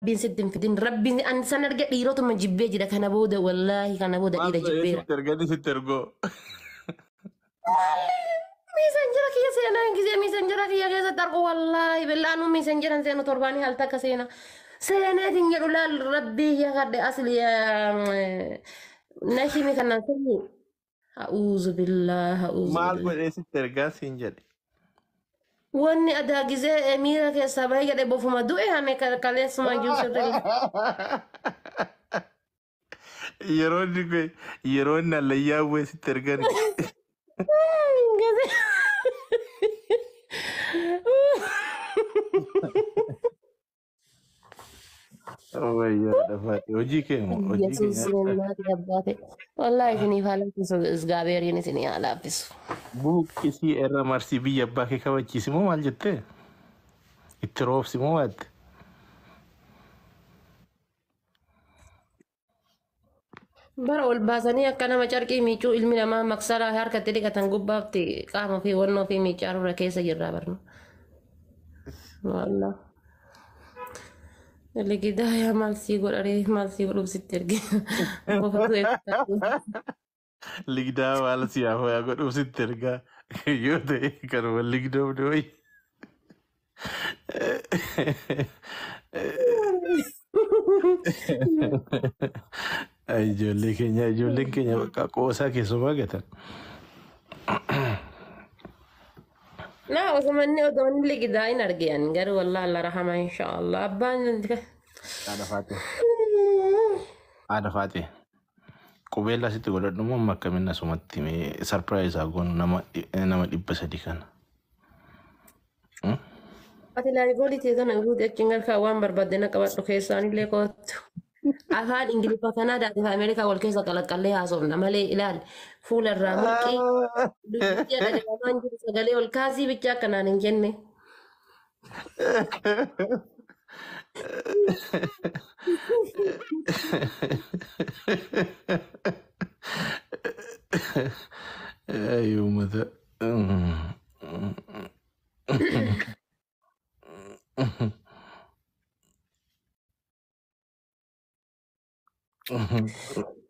ربي سدم في دين ربي أن سنرجع إيروتو من جبيجي ده كان بودا والله كان بودا إيرا Mazo ya جبيرا sittergani sittergo. ميسنجرك يا سينا كذا ميسنجرك يا كذا ترقو والله بالله أنو ميسنجرا سينا ترباني هل تك سينا سينا تنجر لا ربي يا غد أصل يا نشي مثلا سيني أعوذ بالله أعوذ Maal بالله godhee sittergaa siin jedhe. واني أدا جزء أميرة كسبها يقدر بفهم دوئي هم كالي سما جوسر Yeroo inni allayyaa bu'ee sittergani. Wayyaa dhafaate hojii Yesus keenya mati abbate wallahi sini fala sgaberi ni sini ala fisu buqqisii irra marsii biyya abbaa kee kabachiisi moo maal jettee? Itti roobsi moo waatte? bara ol baasanii akka nama carqii miicuu ilmi namaa maksara harkatti dhiqatan gubbaatti qaama fi wannoo fi miicaarurra keessa jirraa barnu wallah ligidaaya maal sii godharee maal sii godhuuf sitti erge Ligdaa maal siyaafaa yaa godhuuf sitti ergaa yoo ta'e kanuma ligdoomne wayi. Ijoolleen keenya bakka qoosaa keessumaa gatan. لا وسمني ودوني ligidaa argean garuu wallah alla rahama inshallah abbaan Haadha faate qubeellaa sitti godhadhu moo makkaminna sumatti sarpiraayiz hagoon nama 300 kana. ati laayikoolii teetan guutuu achiin galkaa waan barbaadde qabadhu keessaanillee kootu. Afaan Ingiliffaa Kanaadaati fi Ameerikaa wal keessa qalaqqallee haasofna malee ilaali fuula irraa mulqii dubbicha dhagahamaan jiru sagalee ol kaasii bichaa akkanaan hin jenne. Ay uummata.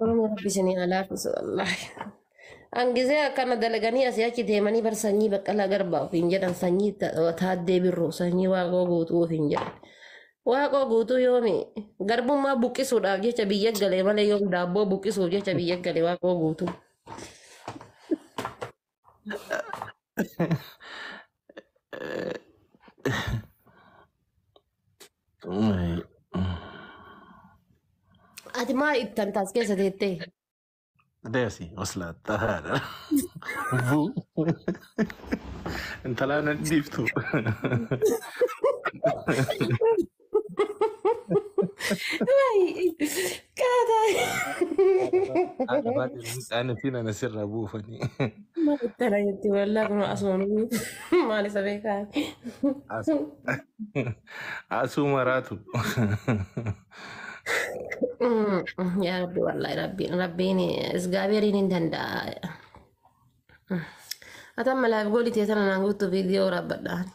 Oromoo rabbisanii alaafisu wallaahi. Angizee akkana dalaganii asii achi deemanii bar sanyii baqqalaa garbaa ofiin jedhan sanyii taaddee birroo sanyii waaqoo guutuu ofiin jedhan. Waaqoo guutuu yoomi garbummaa buqqisuudhaaf jecha biyya galee malee yoom daabboo buqqisuuf jecha biyya galee waaqoo guutuu. Ati maa ittan taas keessa teettee? Deesi oslaattaa haadha. Intalaa na dhiiftu. Haadha baatee midhaan fi nana sirraa buufanii. Maa ittana jetti wallaa kun asuun maal isa beekaa? Asuu maraatu. يا ربي والله ربيني اسقابيرين انتندا أتم لا بقولي تيتنا نقول فيديو ربنا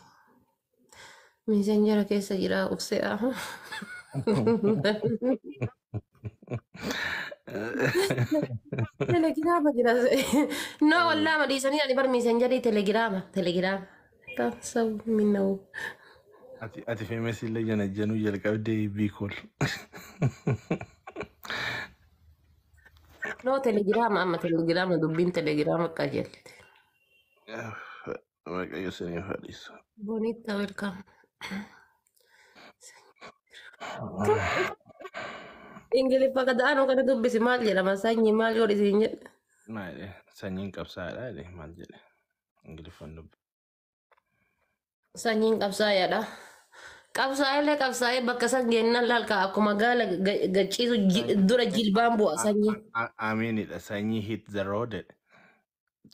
ميسنجر كيس جرا أفسيه تليجرام جرا نو والله ما ديسني أنا بر ميسنجر تليجرام تسوي منه Ati feemesi illee janajjanuu jalqabdee biikool. No telegirama amma telegirama dubbin telegirama qajeelte. Waaqayyo sanii fadhiisa. Bonita welcome. Ingiliffa kada'aan kana dubbisi maal jedhama sanyii maal yoo isin jedhe. Maali sanyiin qabsaadha maal jedhe Ingiliffaan dubbi. Sanyiin qabsaa'aadha. Qabsaa'ellee qabsaa'ee bakka san geennan laalka akkuma gaala gachiisu dura jilbaan bu'a sanyii. Amiinidha sanyii hit the road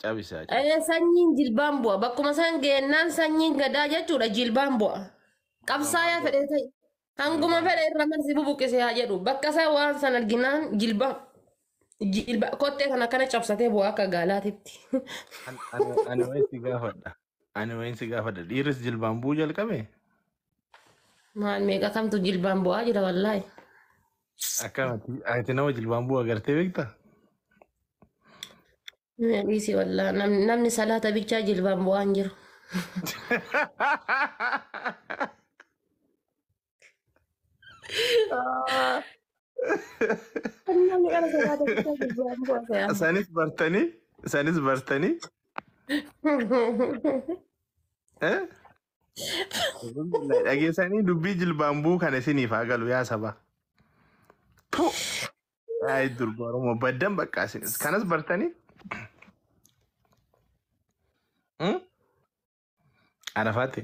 cabisaa. Sanyiin jilbaan bu'a bakkuma san geennan sanyiin gadaa jechuudha jilbaan bu'a. Qabsaa'aa fedhee ta'e hanguma fedhe irra marsi bubuqqisee haa jedhu bakka san waan san arginaan jilbaan. Kottee kana kana cabsatee bu'aa akka gaalaatitti. Ani wayin si gaafadha. Dhiirris jilbaan bu'uu jalqabe? Maal meeqa kamtu jilbaan bu'aa jira wallaahi. Akkanatti ati nama jilbaan bu'u agartee beektaa? Dhiisi wallaahi namni salaata bichaa jilbaan bu'aa hin jiru. Namni kana salaata bichaa jilbaan bu'aa ta'e. Isaanis bartanii dhageessanii dubbii jilbaan bu'u kana isiniif haa galu yaa saba. Ay durba Oromoo baddan bakka isinis kanas bartanii Arafaate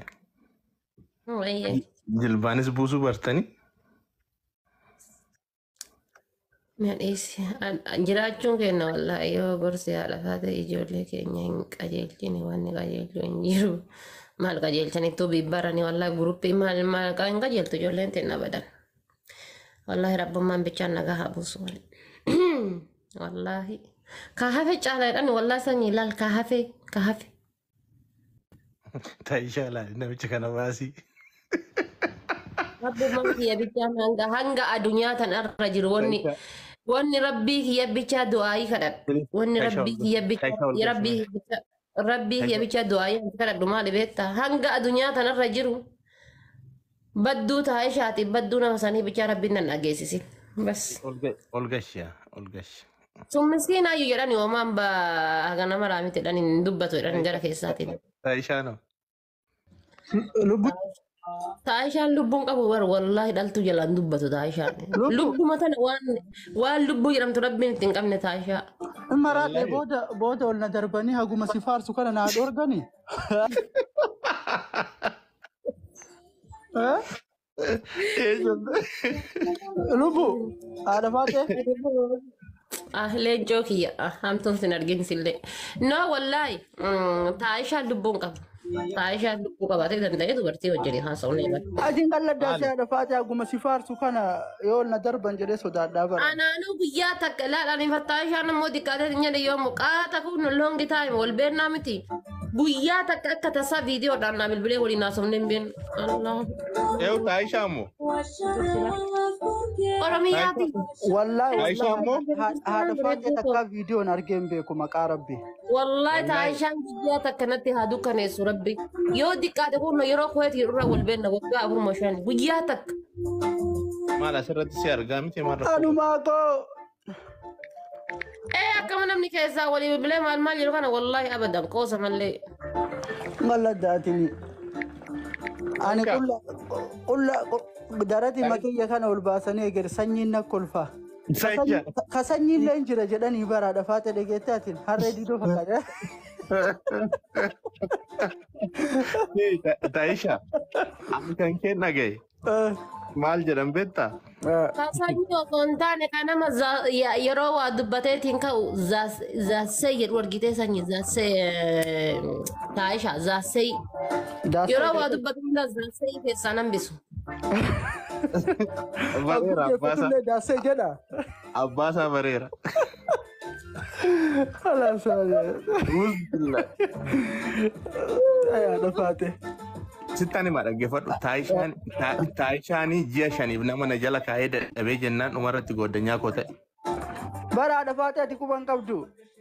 jilbaanis buusuu bartanii. Nadhiisi jiraachuun keenya wallaahi yoo gorsi haadha taate ijoollee keenya hin qajeelchine wanni qajeelchu hin jiru. Maal qajeelchanitti bibbarani wallaahi guruppii maal hin qajeeltu ijoolleen teenna badan. Wallaahi rabbummaan bichaan nagaa haa buusu wali. Wallaahi kaahafe caalaadhaan wallaahi sanyii ilaal kaahafe. Taayishaa ilaali namicha kana baasii. Rabbummaan kiyya bichaan hanga addunyaa tanarra jiru wanni rabbii kiyya bichaa du'aayii kadhadha. Wanni rabbii kiyya bichaa du'aayii kadhadhu maali beektaa hanga addunyaa tanarra jiru badduu taayishaati badduu nama sanii bichaa rabbiin nan dhageessisi. Bas. Olgasha. Sun miskiinaayyuu jedhani hoomaan haga nama raamite jedhani hin dubbatu jedhani gara keessaatiin. Taayishaa no. Taayishaan lubbuun qabu wallaahi dhaltuu jalaan dubbatu taayishaan. Lubbuma tana waan lubbuu jedhamtu rabbiin ittiin qabne taayishaa. Maraatee booda ol na darbanii haguma si faarsu kana naa dhoorgani. Lubbu haadha faatee. Leencoo kiyya hamtuun sin arginsillee. No wallaahi taayishaan lubbuun qabu. Taayishaan lubbuu qabaatee danda'ee dubartii wajjin haasa'uu ni eegalu. Ajiin qalladdaa si haadha faatee haguma si faarsu kana yoo na darban jedhee sodaadhaa bara. Anaanuu guyyaa takka laadhaan taayishaan immoo xiqqaatee hin jedhe yoomuu qaata kun loongi taa'e wal beennaa miti. Guyyaa takka akka tasaa viidiyoodhaan naa bilbilee waliin haasofne hin beenu. Eewu taayishaa immoo. Oromiyaati. Wallaahi haadha faatee takka viidiyoon argee hin beeku maqaa rabbi. Wallaahi taayishaan guyyaa takka natti haa dukkaneessu rabbi. Yoo xiqqaate kun yeroo koyeetii irra wal beenna waggaa 4 guyyaa takka. Maal asirratti si argaa miti maal rakkoo? Anumaa koo. Akkama namni keessaa walii bilbilee maal jiru kana wallaahi abadan qoosa mallee. Malladdaatini. Ani qulla darati makiyya kana ol baasanii eger sanyiin na kolfa. Ka sanyiin leen jira jedhanii baraadha faate dhageettaatiin harree didoo fakkaata. Taayishaa amma kan kee dhagaye maal jedhan beektaa? Kasanyii osoo hin taane kan nama yeroo waa dubbateetiin ka'u zaassee jedhu argitee sanyii zaassee taayishaa zaassee yeroo waa dubbatu hunda zaassee keessaa nan bisu. Bareera abbaasaa. Daasee jedha. Abbaasaa bareera. Haadha faatee. Sittani ma dhaggeeffadhu taayishaanii ji'a 5 nama na jala kaa'ee dadhabee jennaan dhumarratti goddanyaa koo ta'e. Bara haadha faatee ati quban qabdu.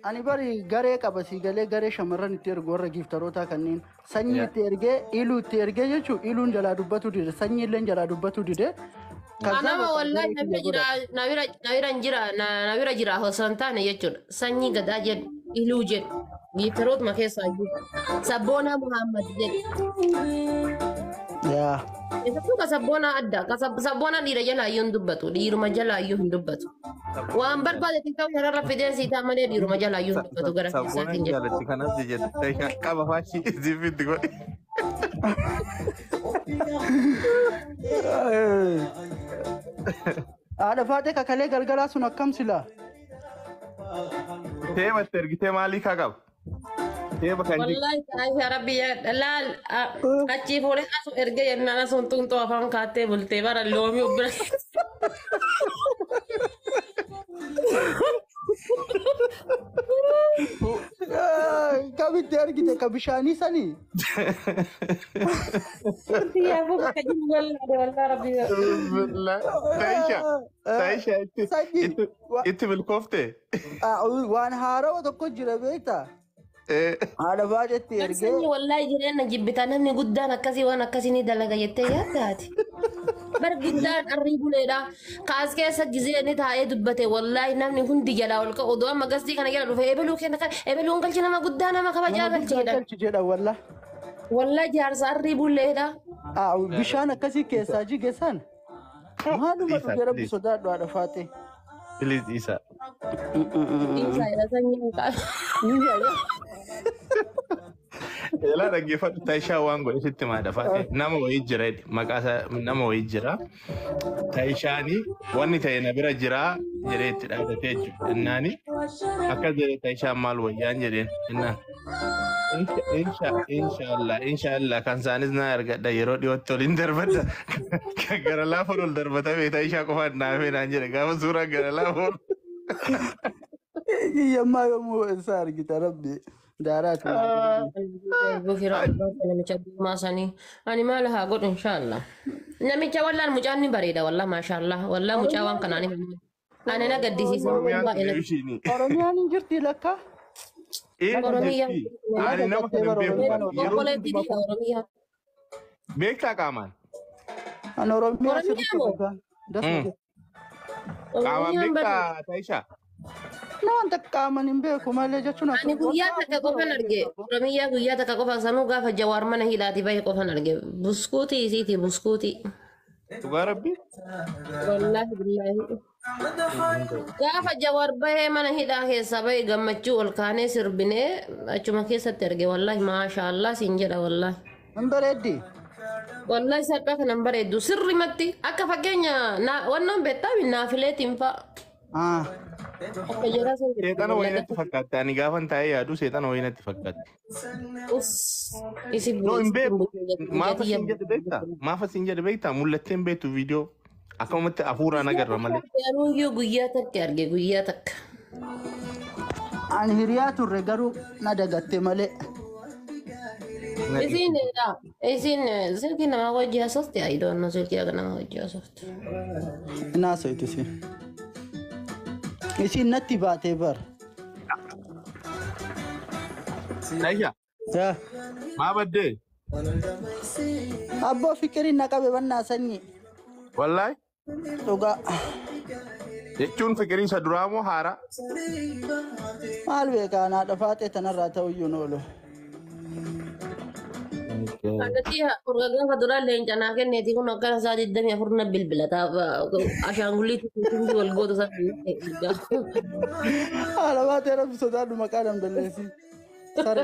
Ani bari garee qaba si galee garee shamarran itti ergu warra giiftarootaa kanneen sanyii itti ergee iluu itti ergee jechuun iluun jalaa dubbatu dide sanyii illee jalaa dubbatu dide. Anama wallahi nabira jira osoo hin taane jechuudha. Sanyii gadaa jedhu iluu jedhu giiftarootuma keessaa jiru sabboonaa Muhammad jedhu. Yaa. Itu kasabona ada, kasabona di raja layun dubbatu, di rumah jala layun dubbatu. Waan barbaade tika ushara rafide si tamane di rumah jala layun dubbatu gara kisa tinje. Sabona jala tika nasi jet, tanya kaba fashi zifit go. Ada faate kakale galgala sun akkam sila. Tema tergite mali kagab. Wallahi taasisa rabbi ya dalal achi fuudhee asu erga yennaan asun tuntuu afaan kaattee bultee bara loomii ubbira. Kamitti argite ka bishaanii sanii? يا ابوك كجيب والله ربي. بالله تعيشة سني انت بالكفتة. وان هارو تكون جرا بيتا هذا باجت سني ترجع والله جرينا جبت انا من قدام كذي وانا كذي ندلق يتيا تاتي بر قدام قريب ليدا قاس كيس جزيني تاي دبته والله نمني كنت جلا ولك ودوا ما قصدي كان جلا فيبلو كان يبلو انقل جنا ما قدام ما كبا جابل جدا والله والله جار قريب ليدا بشان كذي كيسا جي كيسان ما نما تجرب صداد ولا فاتي بليز إيسا. إيسا يا سني لا رجفت تايشا وانغو إيش ما دفعت نام ويجرا مكاسا نام ويجرا تايشاني واني تاينا برا جرا جريت هذا تيج الناني أكاد تايشا مال ويان جرين إننا إن شاء الله كان سانيزنا يرجع دايرو ديوتولين دربتا كغرلا فرول دربتا بيتايشا كوفا نافين أنجر كام سورة غرلا فور يما يوم إنسان كده ربي دارات بكرة أنا متشبه ما سني أنا ما لها قول إن شاء الله نمشي والله المجاني بريدة والله ما شاء الله والله مجاوان كان أنا نقدي سيسي أرميان جرتي لك أورمية أنا نام أورمية بيكتا كمان أنا أرميان كمان بيكتا تايشا لا أنت كمان يمبيكو ما لجأ شنو أنا قوياتك كوفا نرجع أورمية قوياتك كوفا سنو قاف الجوار من هي لا تبي كوفا نرجع بسكوتي سيتي بسكوتي تبغى ربي والله بالله قاف الجوار به من هي لا هي سبي جمتشو الكاني سربني أشوف كيس ترجع والله ما شاء الله سنجرا والله أمبردي والله سبك نمبر يدو سر متي أكفاكينيا نا ونم بيتا من نافلة تنفع seetan wayina itti fakkaatti ani gaafan taa'ee yaadu seetan wayina itti fakkaatti. No hin beeku maafa sin jedhe beektaa mul'atteen beektu viidiyoo akkamatti hafuuraan agarra malee. Yaanuu guyyaa takka arge guyyaa takka. Ani hiriyaa turre garuu na dagatte malee. Isin silkii nama wajji haasofte ayidoon silkii akka nama wajji haasofte. Naasoo itti isin natti baatee bar. Taisha. Maa baddee? Abboo fikirii na qabe bannaa sanyii. Wallahi? Dhugaa. Jechuun fikirii isa duraa moo haaraa? Maal beekaa naa dhafaatee tanarraa ta'uyyuu noolu. Agati urgaga fadura lenca na kenneti kun akka saa diddami afurna bilbilata ashaangulliitti kutubi wal gootu san haala baatee rabbi sodaadhu maqaa damballeessi sare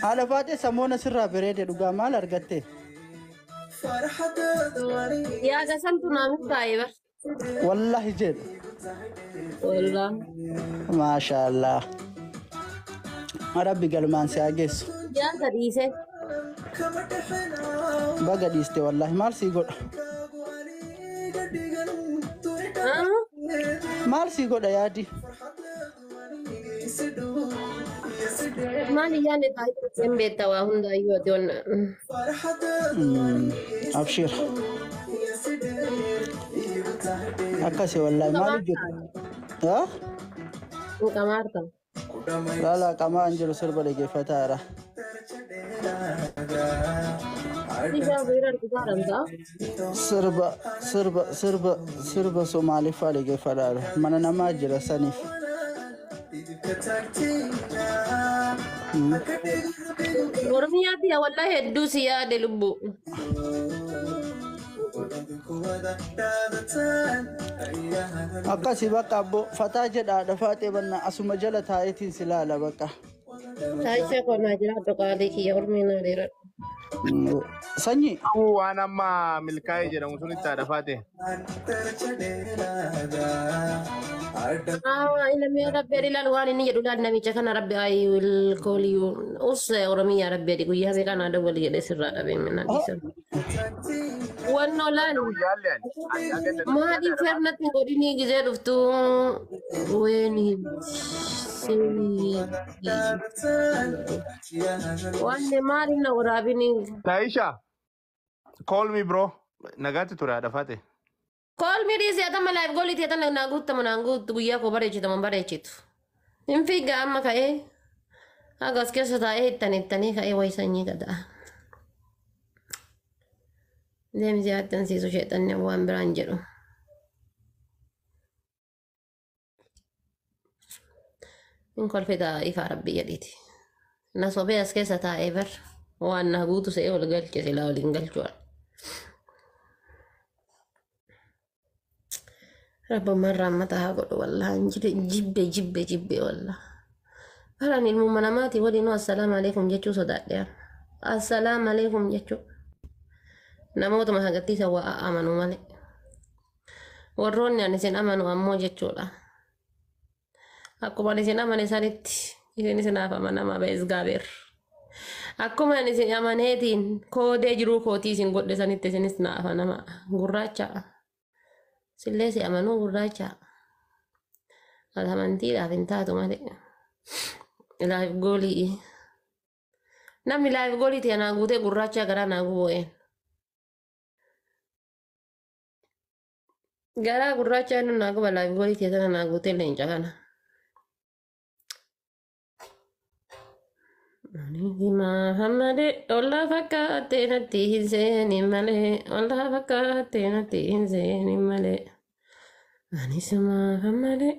haala baatee samoona sirraa bareede dhugaa maal argatte yaa gasantu naamif taa'ee bar wallahi jedhe والله ما شاء الله ربي قلمان ساقس يا قديسة بقى ديستي والله مالسي يقول مالسي يقول يا دي مالي يعني طيب سنبت تواهم دا يودون أبشر أكاسي والله مالي جد ها كمارتا لا لا كما أنجلو سربا لكي فتارة سربا سومالي فالكي فتارة من نماجر سنف ورمياتي والله الدوسي يا دلبو akkasi bakka abbo fataa jedhaadha faatee banna asuma jala taayetiin silaala bakka taayisee qonnaa jiraatu qaalii kiyya ormiinaa dheeradha sanyii waan amma milkaa'ee jedhamu sun itti haadha faate ilmi rabbi adilaan waan inni jedhu laal namicha kana rabbi I will call you us oromiyaa rabbi adi guyyaa beekaa naa dawwal jedhe sirraa dhabee minna dhiisan wanno laal maadii fernatti godinii gizee dhuftu weeni Wanne maali na waraabini. Taisha, call me bro. Nagati ture ada fate. Call me this yata ma live golit yata na gutta mo nangut guyya ko barechitu mo barechitu. Infiga amma kae. Agas kesa ta tani kae waisanyi kada. Dem ziyatan si so shetan ne wan branjero. In kol fida ifa rabbi yaditi. Na sobe as kesa ta ever. Wan na gutu se ol gal ke sila ol ingal chuan. Rabbo marra mata hagodo wallah jibbe wallah. Haran ilmu manamati wali no assalamu alaikum jechu sodadya. Assalamu alaikum jechu. Namoota mahagatti sawa amanu male. Warroonni ani sen amanu ammoo jechuudha. Akkuma ani sen amane sanitti isin naaf amanama bees gaabeer. Akkuma ani sen amaneetiin koodee jiruu kootii isin godhe sanitti isinis naaf amanama gurraacha. Sillee si amanuu gurraacha. Alhamantiidhaaf hin taatu malee. Live goolii. Namni live goolii ta'e naa guutee gurraacha garaa naa guu'een. Garaa gurraacha inni naa guba live goolii ta'e sana naa guutee leenca kana. Mahamade ola fakkaate natti hin seeni malee ola fakkaate natti hin seeni malee. Anis Mahamade.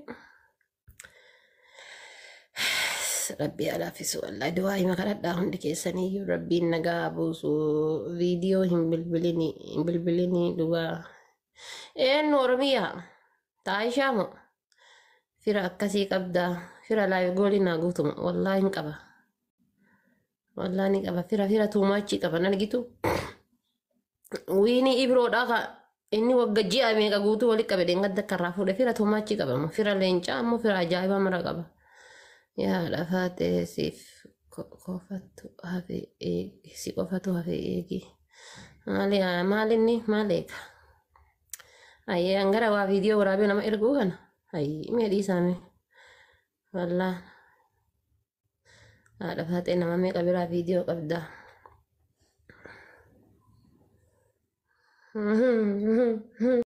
Rabbi alaafisu wallahi du'aa hima kadhadhaa hundi keessaniyyuu rabbiin nagaa buusu viidiyoo hin bilbilini du'aa. Eenyu Oromiyaa Taayishaa moo fira akkasii qabdaa fira live goolii naa guutuma wallahi hin qaba. Wallahi ni qaba fira tuumaachi qaba nargitu. Wiini ibroodhaa ka inni wagga ji'a meeqa guutuu walitti qabe deengadda karraa fuudhe fira tuumaachi qaba fira leencaa ammoo fira ajaa'iba mara qaba. Yaa lafaate siif qofatu hafe si qofatu hafe eegi. Maalinni maaleeka. Ayyee angara waa viidiyoo waraabee nama erguu kana. Ayyee meedhii isaanii. Wallaa. Yaa lafaate nama meeqa biraa viidiyoo qabdaa.